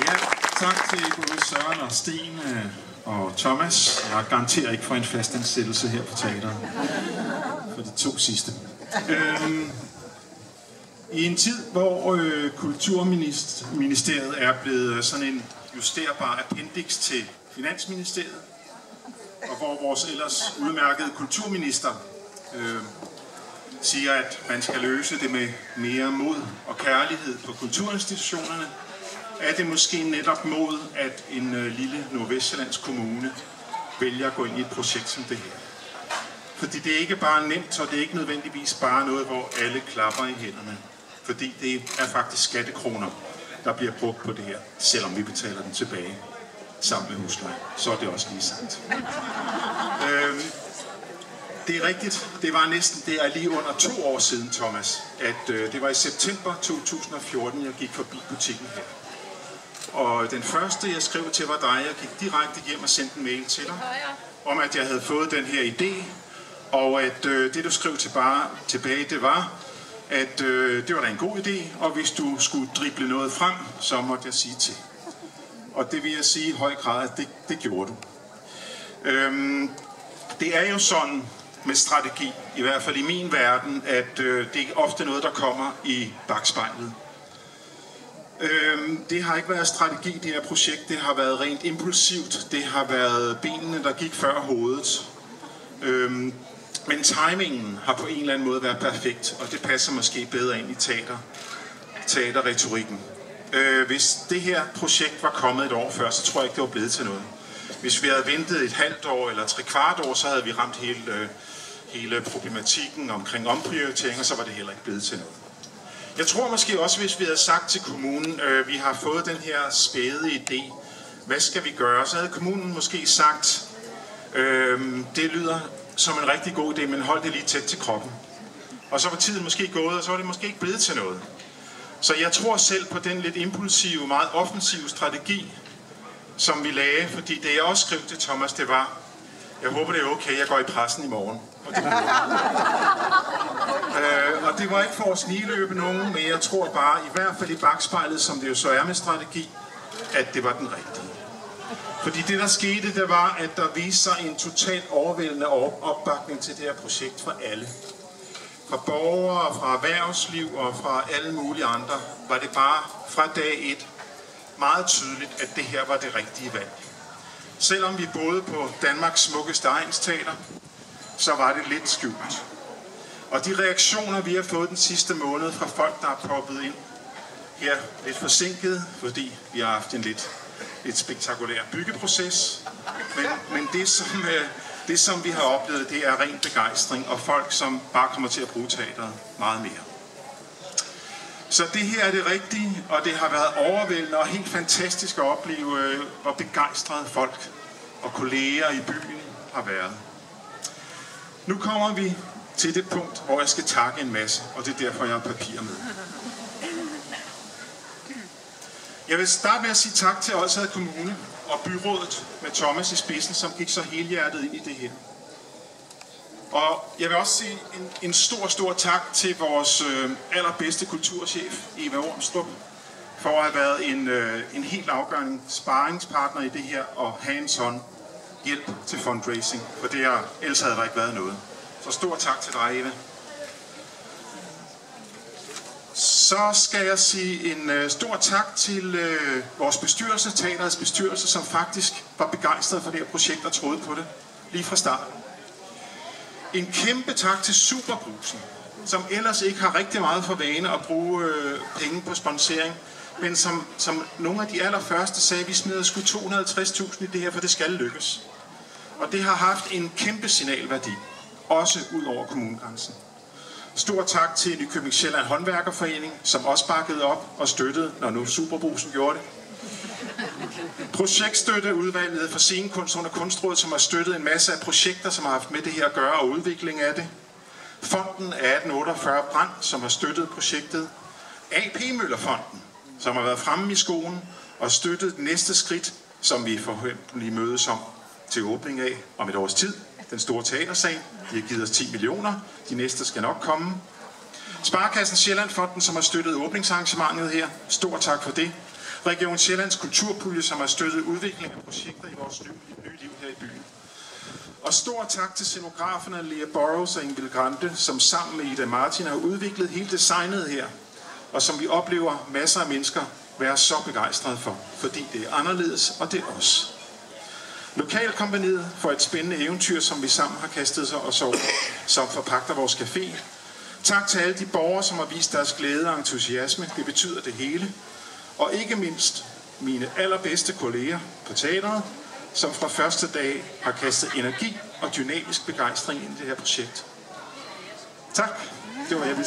Ja, tak til både Søren og Sten og Thomas. Jeg garanterer ikke for en fastansættelse her på teateret for de to sidste. I en tid, hvor Kulturministeriet er blevet sådan en justerbar appendix til Finansministeriet, og hvor vores ellers udmærkede kulturminister siger, at man skal løse det med mere mod og kærlighed på kulturinstitutionerne, er det måske netop mod, at en lille Nordvestsjællands kommune vælger at gå ind i et projekt som det her. Fordi det er ikke bare nemt, og det er ikke nødvendigvis bare noget, hvor alle klapper i hænderne. Fordi det er faktisk skattekroner, der bliver brugt på det her, selvom vi betaler den tilbage sammen med husleje. Så er det også lige sagt. Det er rigtigt. Det er lige under 2 år siden, Thomas, at det var i september 2014, jeg gik forbi butikken her. Og den første, jeg skrev til, var dig. Jeg gik direkte hjem og sendte en mail til dig, om at jeg havde fået den her idé, og at det, du skrev tilbage, det var, at det var da en god idé, og hvis du skulle drible noget frem, så måtte jeg sige til. Og det vil jeg sige i høj grad, at det gjorde du. Det er jo sådan med strategi, i hvert fald i min verden, at det er ofte noget, der kommer i bakspejlet. Det har ikke været strategi, det her projekt. Det har været rent impulsivt. Det har været benene, der gik før hovedet. Men timingen har på en eller anden måde været perfekt, og det passer måske bedre ind i teaterretorikken. Hvis det her projekt var kommet et år før, så tror jeg ikke, det var blevet til noget. Hvis vi havde ventet et halvt år eller 3/4 år, så havde vi ramt hele problematikken omkring omprioritering, og så var det heller ikke blevet til noget. Jeg tror måske også, hvis vi havde sagt til kommunen, vi har fået den her spæde idé, hvad skal vi gøre? Så havde kommunen måske sagt, det lyder som en rigtig god idé, men hold det lige tæt til kroppen. Og så var tiden måske gået, og så var det måske ikke blevet til noget. Så jeg tror selv på den lidt impulsive, meget offensive strategi, som vi lagde, fordi det jeg også skrev til Thomas, det var, jeg håber det er okay, jeg går i pressen i morgen. Og det var ikke for at snigløbe nogen, men jeg tror bare, i hvert fald i bakspejlet, som det jo så er med strategi, at det var den rigtige. Fordi det der skete, det var, at der viste sig en totalt overvældende opbakning til det her projekt fra alle. Fra borgere, fra erhvervsliv og fra alle mulige andre, var det bare fra dag 1 meget tydeligt, at det her var det rigtige valg. Selvom vi boede på Danmarks smukkeste egnsteater, så var det lidt skjult. Og de reaktioner, vi har fået den sidste måned fra folk, der er poppet ind her lidt forsinket, fordi vi har haft en lidt spektakulær byggeproces. Men det, som vi har oplevet, det er ren begejstring, og folk, som bare kommer til at bruge teateret meget mere. Så det her er det rigtige, og det har været overvældende og helt fantastisk at opleve, hvor begejstrede folk og kolleger i byen har været. Nu kommer vi til det punkt, hvor jeg skal takke en masse, og det er derfor, jeg har papir med. Jeg vil starte med at sige tak til Odsherred Kommune og byrådet med Thomas i spidsen, som gik så helhjertet ind i det her. Og jeg vil også sige en stor tak til vores allerbedste kulturchef, Eva Ormstrup, for at have været en helt afgørende sparringspartner i det her og hands-on hjælp til fundraising, for det her, ellers havde der ikke været noget. Så stor tak til dig, Eva. Så skal jeg sige en stor tak til vores bestyrelse, teaterets bestyrelse, som faktisk var begejstret for det her projekt og troede på det lige fra starten. En kæmpe tak til Superbrugsen, som ellers ikke har rigtig meget for vane at bruge penge på sponsering, men som nogle af de allerførste sagde, at vi smider sgu 250.000 i det her, for det skal lykkes. Og det har haft en kæmpe signalværdi, også ud over kommunegrænsen. Stor tak til Nykøbing Sjælland Håndværkerforening, som også bakkede op og støttede, når nu Superbrugsen gjorde det. Projektstøtteudvalget for scenekunst under Kunstrådet, som har støttet en masse af projekter, som har haft med det her at gøre og udvikling af det. Fonden 1848 Brand, som har støttet projektet. AP Møllerfonden, som har været fremme i skolen og støttet det næste skridt, som vi forhåbentlig mødes til åbning af om et års tid. Den store teatersal. De har givet os 10 millioner. De næste skal nok komme. Sparekassen Sjællandfonden, som har støttet åbningsarrangementet her. Stor tak for det. Region Sjællands Kulturpulje, som har støttet udvikling af projekter i vores nye liv her i byen. Og stor tak til scenograferne Lea Burrows og Ingvild Grande, som sammen med Ida Martin har udviklet hele designet her, og som vi oplever masser af mennesker være så begejstrede for, fordi det er anderledes, og det er os. Lokalkompagniet for et spændende eventyr, som vi sammen har kastet os over, som forpagter vores café. Tak til alle de borgere, som har vist deres glæde og entusiasme. Det betyder det hele. Og ikke mindst mine allerbedste kolleger på teateret, som fra første dag har kastet energi og dynamisk begejstring ind i det her projekt. Tak. Det var jeg vil